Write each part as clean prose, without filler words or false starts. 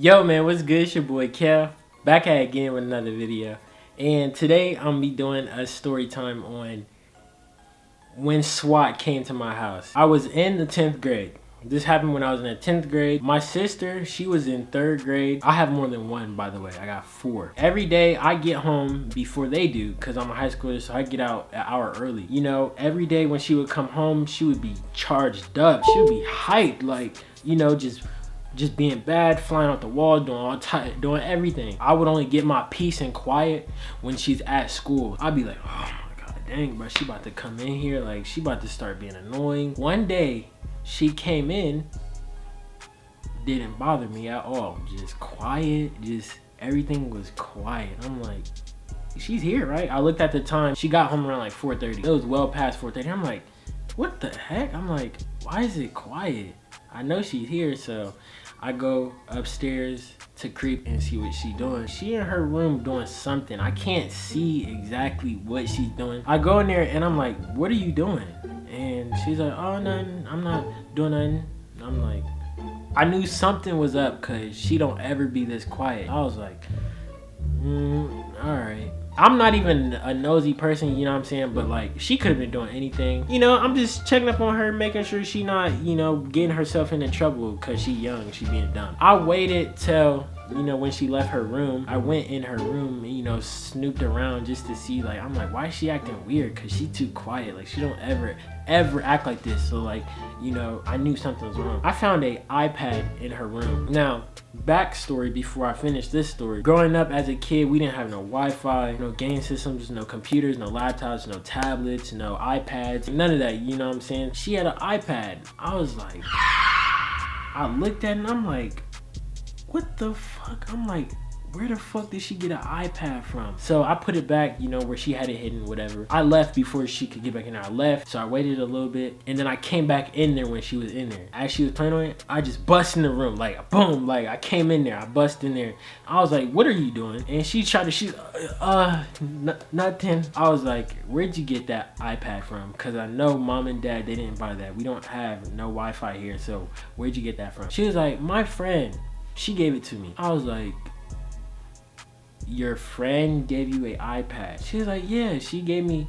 Yo man, what's good? It's your boy Kel, back at it again with another video. And today I'm gonna be doing a story time on when SWAT came to my house. I was in the 10th grade. This happened when I was in the 10th grade. My sister, she was in 3rd grade. I have more than one, by the way. I got 4. Every day I get home before they do, because I'm a high schooler, so I get out an hour early. You know, every day when she would come home, she would be charged up. She would be hyped, like, you know, just being bad, flying off the wall, doing everything. I would only get my peace and quiet when she's at school. I'd be like, oh my god, dang, bro, she about to come in here, like she about to start being annoying. One day, she came in, didn't bother me at all. Just quiet, just everything was quiet. I'm like, she's here, right? I looked at the time. She got home around like 4:30. It was well past 4:30. I'm like, what the heck? I'm like, why is it quiet? I know she's here, so I go upstairs to creep and see what she's doing. She in her room doing something. I can't see exactly what she's doing. I go in there and I'm like, what are you doing? And she's like, oh, nothing. I'm not doing nothing. I'm like, I knew something was up because she don't ever be this quiet. I was like, all right. I'm not even a nosy person, you know what I'm saying? But like, she could have been doing anything. You know, I'm just checking up on her, making sure she not, you know, getting herself into trouble because she young, she being dumb. I waited till, you know, when she left her room. I went in her room and, you know, snooped around just to see, like, I'm like, why is she acting weird? Because she too quiet. Like, she don't ever act like this. So like, you know, I knew something was wrong. I found a iPad in her room. Now, backstory before I finish this story. Growing up as a kid, we didn't have no Wi-Fi, no game systems, no computers, no laptops, no tablets, no iPads, none of that, you know what I'm saying? She had an iPad. I was like, I looked at it and I'm like, what the fuck? I'm like, where the fuck did she get an iPad from? So I put it back, you know, where she had it hidden, whatever. I left before she could get back in there. I left, so I waited a little bit, and then I came back in there when she was in there. As she was playing on it, I just bust in the room, like, boom, like, I came in there, I bust in there. I was like, what are you doing? And she tried to, nothing. I was like, where'd you get that iPad from? Because I know mom and dad, they didn't buy that. We don't have no Wi-Fi here, so where'd you get that from? She was like, my friend, she gave it to me. I was like, your friend gave you an iPad? She was like, yeah, she gave me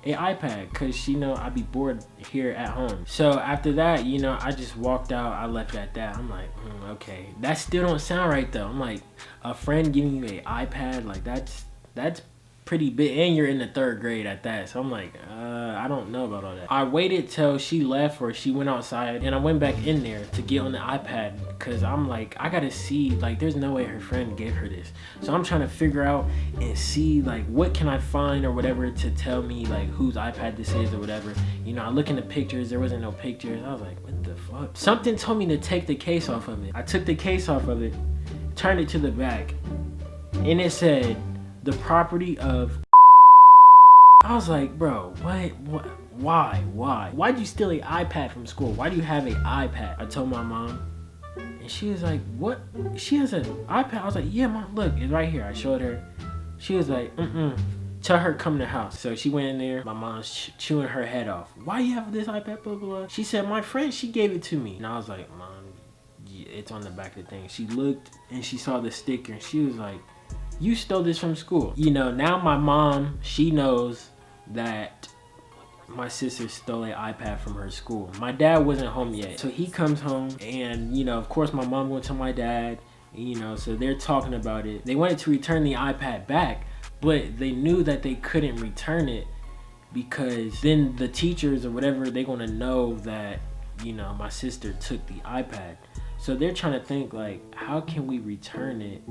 an iPad because she know I'd be bored here at home. So after that, you know, I just walked out. I left it at that. I'm like, okay, that still don't sound right though. I'm like, a friend giving you an iPad, like that's pretty big, and you're in the 3rd grade at that. So I'm like, I don't know about all that. I waited till she left or she went outside, and I went back in there to get on the iPad because I'm like, I gotta see, like, there's no way her friend gave her this. So I'm trying to figure out and see, like, what can I find or whatever to tell me, like, whose iPad this is or whatever. You know, I look in the pictures, there wasn't no pictures. I was like, what the fuck? Something told me to take the case off of it. I took the case off of it, turned it to the back, and it said, the property of. I was like, bro, what, why? Why'd you steal an iPad from school? Why do you have an iPad? I told my mom, and she was like, what? She has an iPad? I was like, yeah, mom, look, it's right here. I showed her. She was like, tell her come to the house. So she went in there. My mom's chewing her head off. Why you have this iPad, blah, blah, blah? She said, my friend, she gave it to me. And I was like, mom, yeah, it's on the back of the thing. She looked, and she saw the sticker, and she was like, you stole this from school. You know, now my mom, she knows that my sister stole an iPad from her school. My dad wasn't home yet. So he comes home and, you know, of course my mom went to my dad, you know, so they're talking about it. They wanted to return the iPad back, but they knew that they couldn't return it because then the teachers or whatever, they're gonna know that, you know, my sister took the iPad. So they're trying to think, like, how can we return it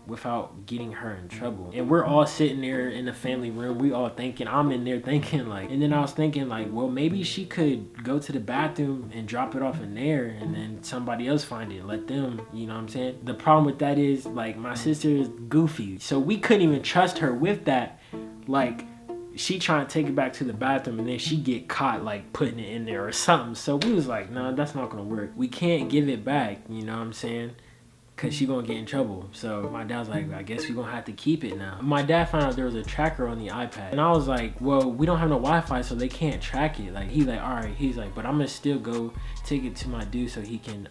without getting her in trouble? And we're all sitting there in the family room. We all thinking, I'm in there thinking, like, and then I was thinking, like, well, maybe she could go to the bathroom and drop it off in there and then somebody else find it. Let them, you know what I'm saying? The problem with that is, like, my sister is goofy. So we couldn't even trust her with that. Like, she trying to take it back to the bathroom and then she get caught like putting it in there or something. So we was like, no, that's not gonna work. We can't give it back, you know what I'm saying? Cause she gonna get in trouble. So my dad was like, I guess we gonna have to keep it now. My dad found out there was a tracker on the iPad. And I was like, well, we don't have no Wi-Fi, so they can't track it. Like, he's like, all right. He's like, but I'm gonna still go take it to my dude so he can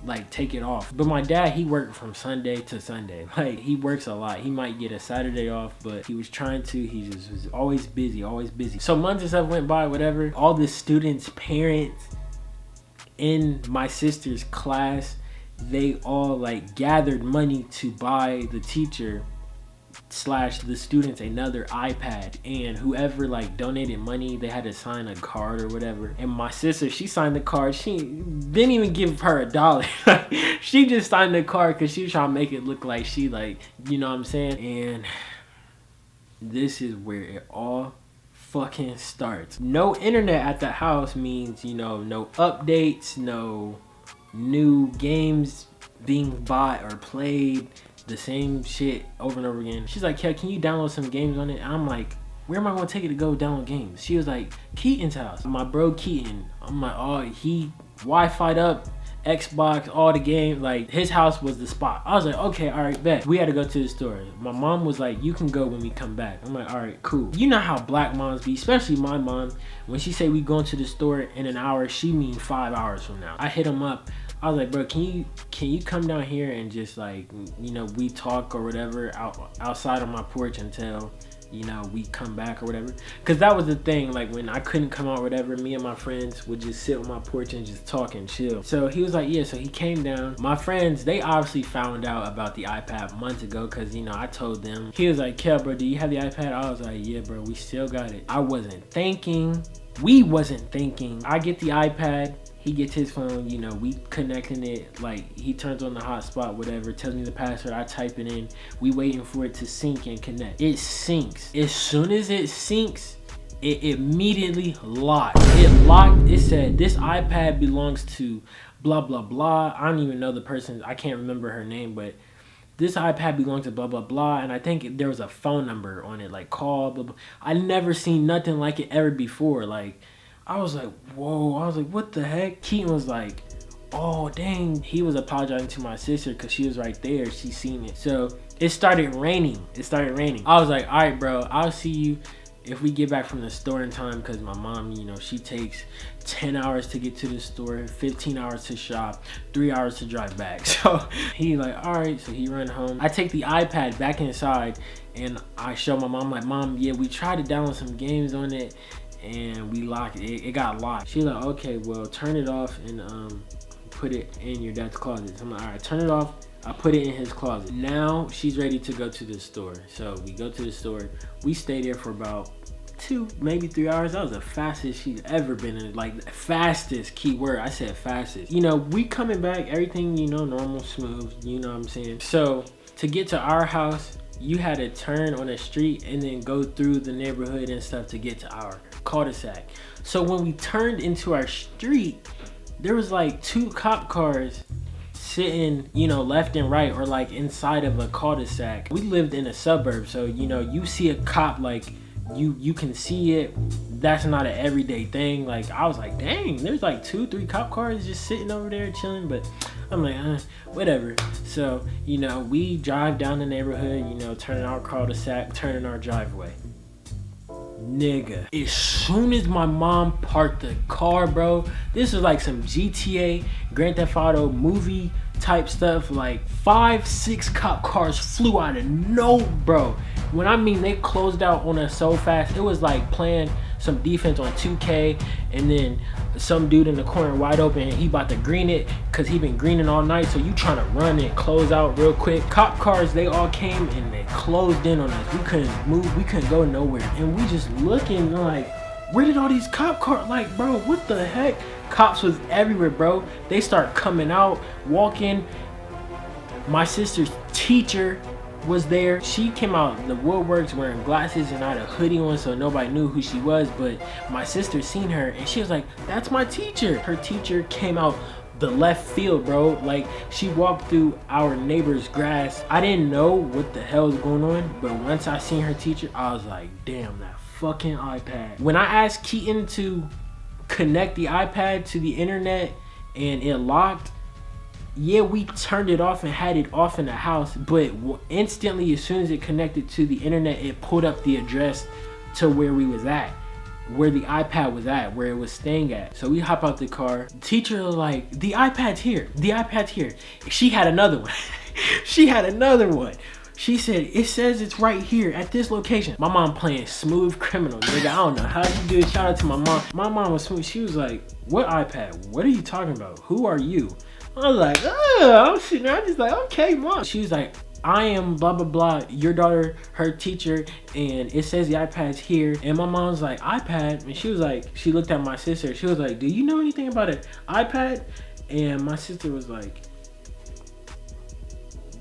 like take it off. But my dad, he worked from Sunday to Sunday. Like, he works a lot. He might get a Saturday off, but he was trying to. He just was always busy, always busy. So months and stuff went by, whatever. All the students' parents in my sister's class, they all like gathered money to buy the teacher / the students another iPad, and whoever like donated money, they had to sign a card or whatever. And my sister, she signed the card. She didn't even give her $1. She just signed the card because she was trying to make it look like she, like, you know what I'm saying. And this is where it all fucking starts. No internet at the house means, you know, no updates, no new games being bought or played, the same shit over and over again. She's like, "Kel, can you download some games on it?" I'm like, "Where am I gonna take it to go download games?" She was like, "Keaton's house." My bro Keaton, I'm like, "Oh, he Wi-Fi'd up Xbox, all the games." Like, his house was the spot. I was like, "Okay, all right, bet." We had to go to the store. My mom was like, "You can go when we come back." I'm like, "All right, cool." You know how black moms be, especially my mom. When she say we going to the store in an hour, she mean 5 hours from now. I hit him up. I was like, "Bro, can you come down here and just, like, you know, we talk or whatever outside on my porch until, you know, we come back or whatever?" Because that was the thing, like, when I couldn't come out or whatever, me and my friends would just sit on my porch and just talk and chill. So he was like, yeah. So he came down. My friends, they obviously found out about the iPad months ago because, you know, I told them. He was like, "Kel, bro, do you have the iPad?" I was like, "Yeah, bro, we still got it." I wasn't thinking. We wasn't thinking. I get the iPad. He gets his phone, you know, we connecting it, like, he turns on the hotspot, whatever, tells me the password, I type it in, we waiting for it to sync and connect. It syncs. As soon as it syncs, it immediately locked. It locked, it said, "This iPad belongs to blah, blah, blah." I don't even know the person, I can't remember her name, but "This iPad belongs to blah, blah, blah." And I think there was a phone number on it, like, call, blah, blah. I never seen nothing like it ever before. Like, I was like, whoa. I was like, what the heck? Keaton was like, "Oh, dang." He was apologizing to my sister because she was right there. She seen it. So it started raining. I was like, "All right, bro, I'll see you if we get back from the store in time," because my mom, you know, she takes 10 hours to get to the store, 15 hours to shop, 3 hours to drive back. So he like, all right. So he run home. I take the iPad back inside and I show my mom, like, "Mom, yeah, we tried to download some games on it and we locked it. It got locked." She's like, "Okay, well, turn it off and put it in your dad's closet." So I'm like, "All right, turn it off." I put it in his closet. Now she's ready to go to the store. So we go to the store. We stay there for about 2, maybe 3 hours. That was the fastest she's ever been in. Like, fastest, key word. I said fastest. You know, we coming back, everything, you know, normal, smooth, you know what I'm saying? So to get to our house, you had to turn on a street and then go through the neighborhood and stuff to get to our cul-de-sac. So when we turned into our street, there was like 2 cop cars sitting, you know, left and right, or like inside of a cul-de-sac. We lived in a suburb, so, you know, you see a cop, like, you can see it. That's not an everyday thing. Like, I was like, dang, there's like 2-3 cop cars just sitting over there chilling. But I'm like, whatever. So, you know, we drive down the neighborhood, you know, turning our cul-de-sac, turning our driveway. Nigga, as soon as my mom parked the car, bro, this was like some GTA Grand Theft Auto movie type stuff. Like 5-6 cop cars flew out of no, bro. When I mean they closed out on us so fast, it was like playing some defense on 2K, and then some dude in the corner wide open and he about to green it because he been greening all night, so you trying to run and close out real quick. Cop cars, they all came and they closed in on us. We couldn't move, we couldn't go nowhere, and we just looking like, where did all these cop cars, like, bro, what the heck? Cops was everywhere, bro. They start coming out, walking. My sister's teacher was there. She came out the woodworks wearing glasses and I had a hoodie on, so nobody knew who she was, but my sister seen her and she was like, "That's my teacher." Her teacher came out the left field, bro. Like, she walked through our neighbor's grass. I didn't know what the hell was going on, but once I seen her teacher, I was like, damn, that fucking iPad. When I asked Keaton to connect the iPad to the internet and it locked, yeah, we turned it off and had it off in the house, but instantly, as soon as it connected to the internet, it pulled up the address to where we was at. where the iPad was at, where it was staying at. So we hop out the car. The teacher was like, the iPad's here. The iPad's here. She had another one. She had another one. She said, it says it's right here at this location. My mom playing smooth criminal, nigga. I don't know how you do it. Shout out to my mom. My mom was smooth. She was like, what iPad? What are you talking about? Who are you? I was like, I'm sitting there. I'm just like, okay, mom. She was like, I am blah, blah, blah, your daughter, her teacher, and it says the iPad's here. And my mom's like, iPad? And she was like, she looked at my sister. She was like, do you know anything about an iPad? And my sister was like,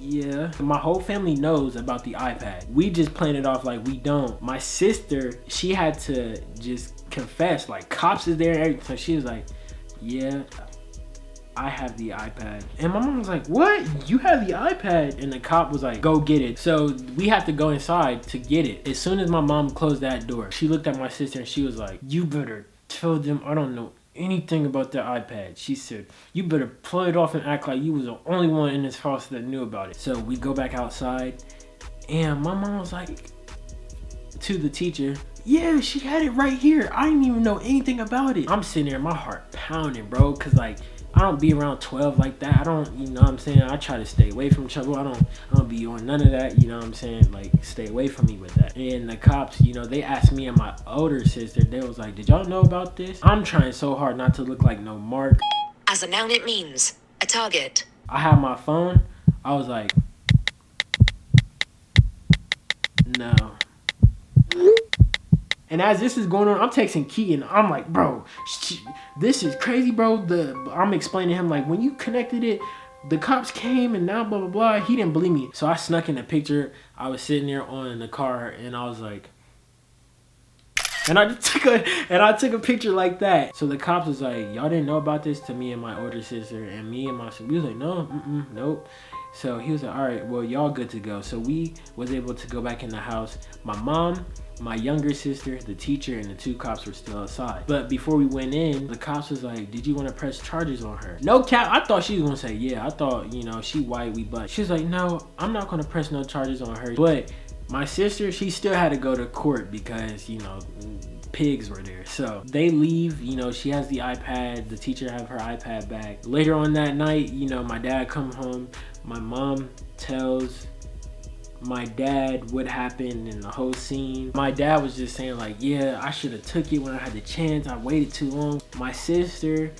yeah. My whole family knows about the iPad. We just playing it off like we don't. My sister, she had to just confess, like cops is there and everything. So she was like, yeah, I have the iPad. And my mom was like, what? You have the iPad? And the cop was like, go get it. So we had to go inside to get it. As soon as my mom closed that door, she looked at my sister and she was like, you better tell them I don't know anything about the iPad. She said, you better pull it off and act like you was the only one in this house that knew about it. So we go back outside and my mom was like to the teacher, yeah, she had it right here. I didn't even know anything about it. I'm sitting there, my heart pounding, bro, cause like I don't be around 12 like that. I don't, you know what I'm saying? I try to stay away from trouble. I don't be on none of that, you know what I'm saying? Like, stay away from me with that. And the cops, you know, they asked me and my older sister, they was like, did y'all know about this? I'm trying so hard not to look like no mark. As a noun, it means a target. I had my phone. I was like, no. And as this is going on, I'm texting Keaton. I'm like, bro, this is crazy, bro. I'm explaining to him, like, when you connected it, the cops came and now blah, blah, blah. He didn't believe me. So I snuck in a picture. I was sitting there on the car and I was like, and I took a picture like that. So the cops was like, y'all didn't know about this, to me and my older sister, and me and my sister. We was like, no, nope. So he was like, all right, well, y'all good to go. So we was able to go back in the house. My mom, my younger sister, the teacher, and the two cops were still outside. But before we went in, the cops was like, did you want to press charges on her? No cap. I thought she was going to say, yeah. I thought, you know, she white, we black. She was like, no, I'm not going to press no charges on her. But my sister, she still had to go to court because, you know, pigs were there. So they leave, you know, she has the iPad, the teacher have her iPad back. Later on that night, you know, my dad come home. My mom tells my dad what happened and the whole scene. My dad was just saying like, yeah, I should have took it when I had the chance. I waited too long. My sister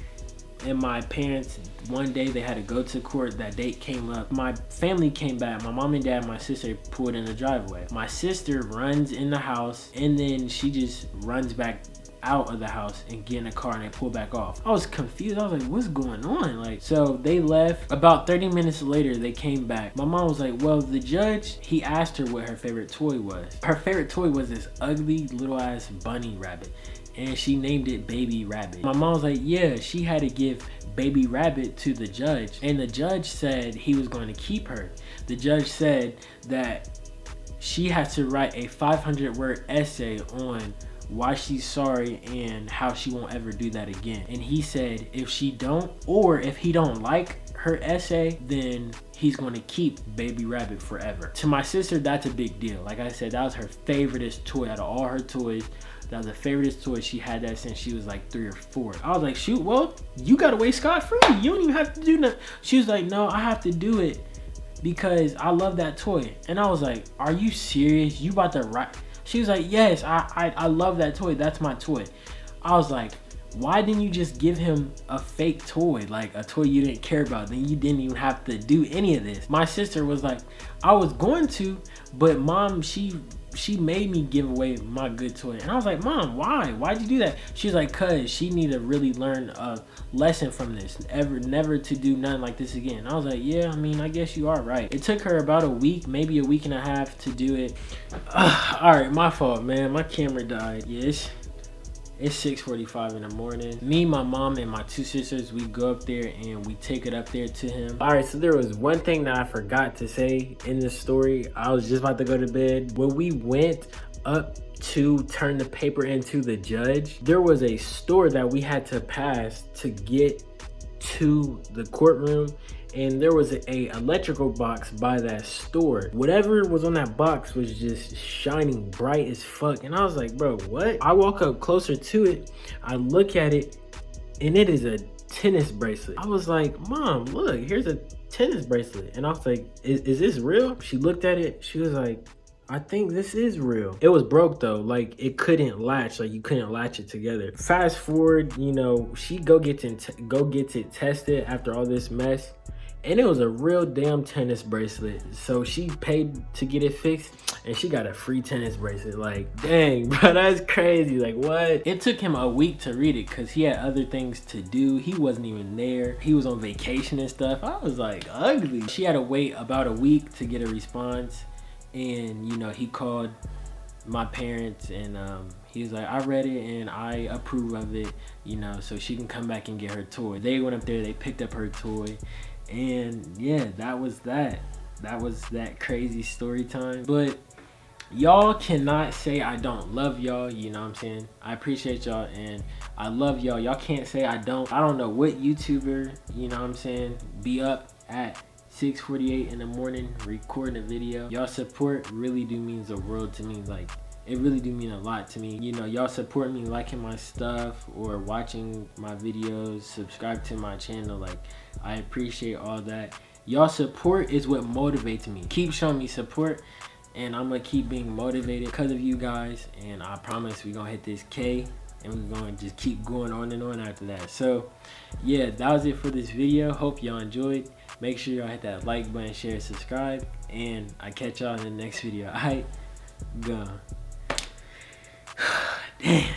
and my parents, one day they had to go to court. That date came up. My family came back. My mom and dad and my sister pulled in the driveway. My sister runs in the house and then she just runs back out of the house and get in a car and they pull back off. I was confused. I was like, what's going on? Like, so they left. About 30 minutes later, they came back. My mom was like, well, the judge, he asked her what her favorite toy was. Her favorite toy was this ugly little ass bunny rabbit. And she named it Baby Rabbit. My mom was like, yeah, she had to give Baby Rabbit to the judge. And the judge said he was going to keep her. The judge said that she had to write a 500-word essay on why she's sorry and how she won't ever do that again. And he said if she don't, or if he don't like her essay, then he's going to keep Baby Rabbit forever. To my sister, that's a big deal. Like I said, that was her favoriteest toy out of all her toys. That was the favoriteest toy. She had that since she was like 3 or 4. I was like, shoot, well, you got away scot-free. You don't even have to do nothing. She was like, no, I have to do it because I love that toy. And I was like, are you serious? You about to write? She was like, yes, I love that toy. That's my toy. I was like, why didn't you just give him a fake toy? Like a toy you didn't care about. Then you didn't even have to do any of this. My sister was like, I was going to, but mom, she made me give away my good toy. And I was like, mom, why? Why'd you do that? She's like, cause she need to really learn a lesson from this. Never to do nothing like this again. I was like, yeah, I mean, I guess you are right. It took her about a week, maybe a week and a half to do it. All right, my fault, man. My camera died. Yes. It's 6:45 in the morning. Me, my mom, and my 2 sisters, we go up there and we take it up there to him. All right, so there was one thing that I forgot to say in this story. I was just about to go to bed. When we went up to turn the paper into the judge, there was a store that we had to pass to get to the courtroom. and there was a electrical box by that store. Whatever was on that box was just shining bright as fuck, and I was like, bro, what? I walk up closer to it, I look at it, and it is a tennis bracelet. I was like, Mom, look, here's a tennis bracelet. And I was like, is this real? She looked at it, she was like, I think this is real. It was broke though, like it couldn't latch, like you couldn't latch it together. Fast forward, you know, she go gets it tested after all this mess, and it was a real damn tennis bracelet. So she paid to get it fixed, and she got a free tennis bracelet. Like, dang, bro, that's crazy. Like, what? It took him a week to read it because he had other things to do. He wasn't even there. He was on vacation and stuff. I was like, ugly. She had to wait about a week to get a response. And you know, he called my parents, and he was like, I read it and I approve of it, you know, so she can come back and get her toy. They went up there, they picked up her toy, and yeah, that was that crazy story time. But y'all cannot say I don't love y'all, you know what I'm saying? I appreciate y'all and I love y'all. Y'all can't say I don't. I don't know what YouTuber, you know what I'm saying, be up at 6:48 in the morning recording a video. Y'all support really do means the world to me. Like, it really do mean a lot to me. You know, y'all support me liking my stuff or watching my videos, subscribe to my channel. Like, I appreciate all that. Y'all support is what motivates me. Keep showing me support, and I'm gonna keep being motivated because of you guys. And I promise we're gonna hit this K, and we're gonna just keep going on and on after that. So yeah, that was it for this video. Hope y'all enjoyed. Make sure y'all hit that like button, share, subscribe, and I catch y'all in the next video. Alright, gone. Damn.